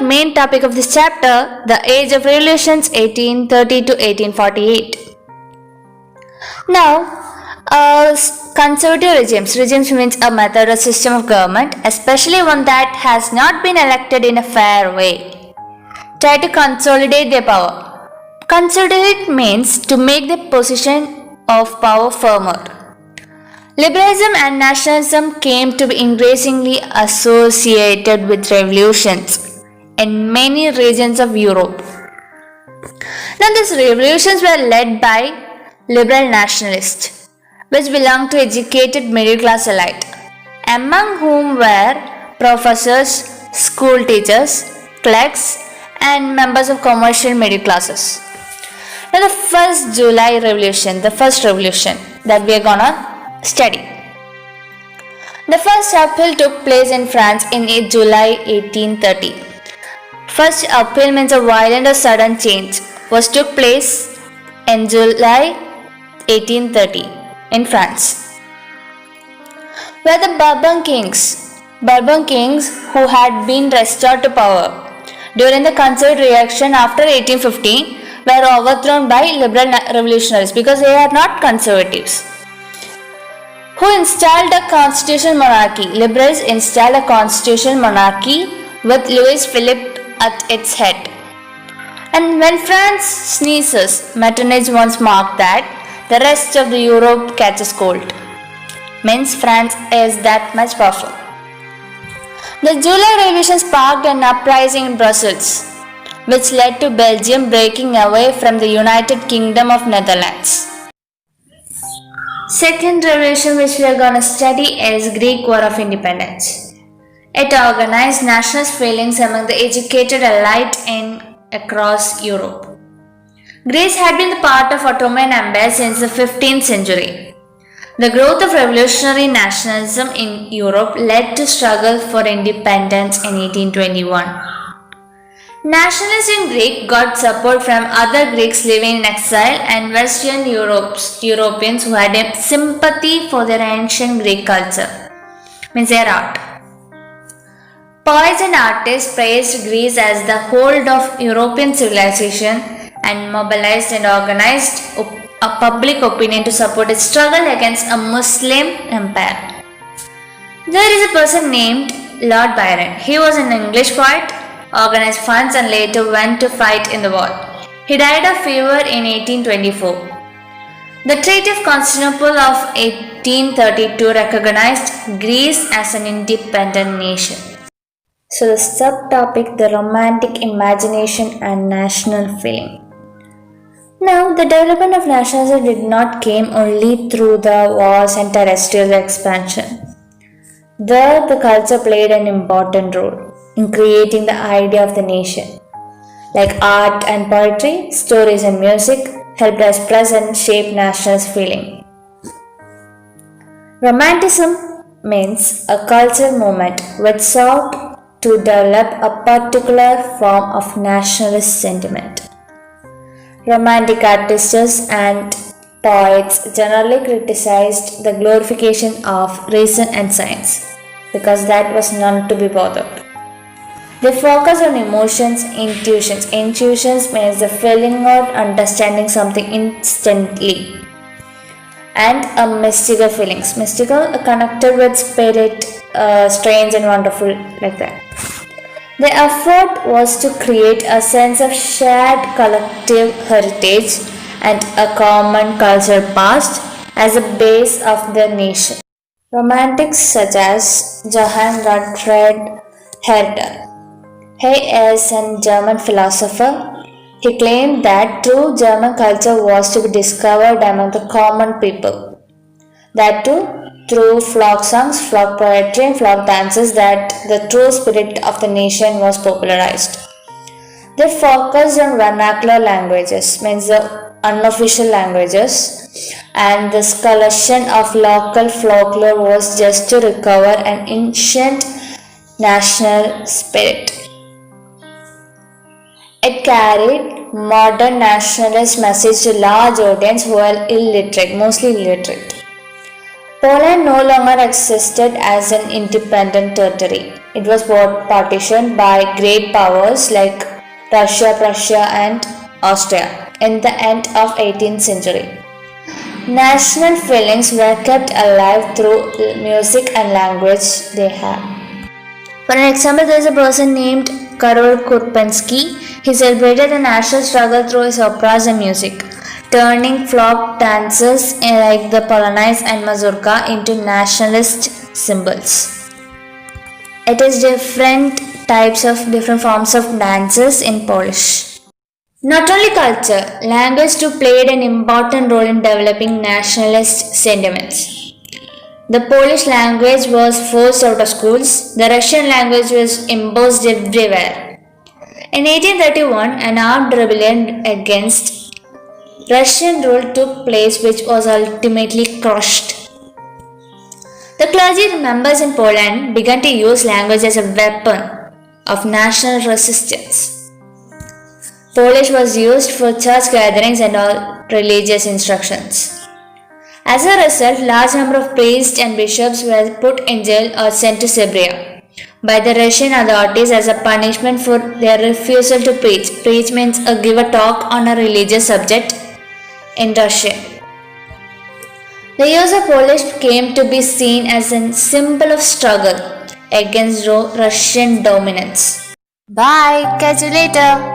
main topic of this chapter, the age of revolutions 1830 to 1848. Now, conservative regimes. Regimes means a method or system of government, especially one that has not been elected in a fair way, try to consolidate their power. Consolidate means to make the position of power firmer. Liberalism and nationalism came to be increasingly associated with revolutions in many regions of Europe. Now, these revolutions were led by liberal nationalists, which belonged to educated middle class elite, among whom were professors, school teachers, clerks, and members of commercial middle classes. Now, the first July revolution, the first revolution that we are gonna study. The first upheaval took place in France in July 1830. First upheaval means a violent or sudden change was took place in July 1830 in France, where the Bourbon kings who had been restored to power during the conservative reaction after 1815 were overthrown by liberal revolutionaries because they are not conservatives, who installed a constitutional monarchy. Liberals installed a constitutional monarchy with Louis Philippe at its head. And when France sneezes, Metternich once marked that the rest of the Europe catches cold. Means France is that much powerful. The July Revolution sparked an uprising in Brussels, which led to Belgium breaking away from the United Kingdom of Netherlands. Second revolution which we are going to study is Greek War of Independence. It organized nationalist feelings among the educated elite across Europe. Greece had been the part of Ottoman Empire since the 15th century. The growth of revolutionary nationalism in Europe led to struggle for independence in 1821. Nationalists in Greece got support from other Greeks living in exile and Western Europeans who had a sympathy for their ancient Greek culture, means their art. Poets and artists praised Greece as the hold of European civilization and mobilized and organized a public opinion to support its struggle against a Muslim empire. There is a person named Lord Byron. He was an English poet, organized funds and later went to fight in the war. He died of fever in 1824. The Treaty of Constantinople of 1832 recognized Greece as an independent nation. So the subtopic, the romantic imagination and national feeling. Now, the development of nationalism did not came only through the wars and terrestrial expansion. There, the culture played an important role in creating the idea of the nation. Like art and poetry, stories and music helped express and shape nationalist feeling. Romanticism means a cultural movement which sought to develop a particular form of nationalist sentiment. Romantic artists and poets generally criticized the glorification of reason and science because that was none to be bothered. They focus on emotions, intuitions. Intuitions means the feeling or understanding something instantly. And mystical feelings. Mystical connected with spirit, strange and wonderful, like that. The effort was to create a sense of shared collective heritage and a common cultural past as a base of the nation. Romantics such as Johann Gottfried Herder. He is a German philosopher. He claimed that true German culture was to be discovered among the common people. That too, through folk songs, folk poetry and folk dances, that the true spirit of the nation was popularized. They focused on vernacular languages, means the unofficial languages, and this collection of local folklore was just to recover an ancient national spirit. It carried modern nationalist message to large audience who were illiterate, mostly illiterate. Poland no longer existed as an independent territory. It was partitioned by great powers like Russia, Prussia, and Austria in the end of 18th century. National feelings were kept alive through music and language they had. For an example, there is a person named Karol Kurpensky. He celebrated the national struggle through his operas and music, turning folk dances like the Polonaise and Mazurka into nationalist symbols. It is different forms of dances in Polish. Not only culture, language too played an important role in developing nationalist sentiments. The Polish language was forced out of schools, the Russian language was imposed everywhere. In 1831, an armed rebellion against Russian rule took place, which was ultimately crushed. The clergy members in Poland began to use language as a weapon of national resistance. Polish was used for church gatherings and all religious instructions. As a result, large number of priests and bishops were put in jail or sent to Siberia by the Russian authorities as a punishment for their refusal to preach. Preach means give a talk on a religious subject in Russian. The use of Polish came to be seen as a symbol of struggle against Russian dominance. Bye, catch you later.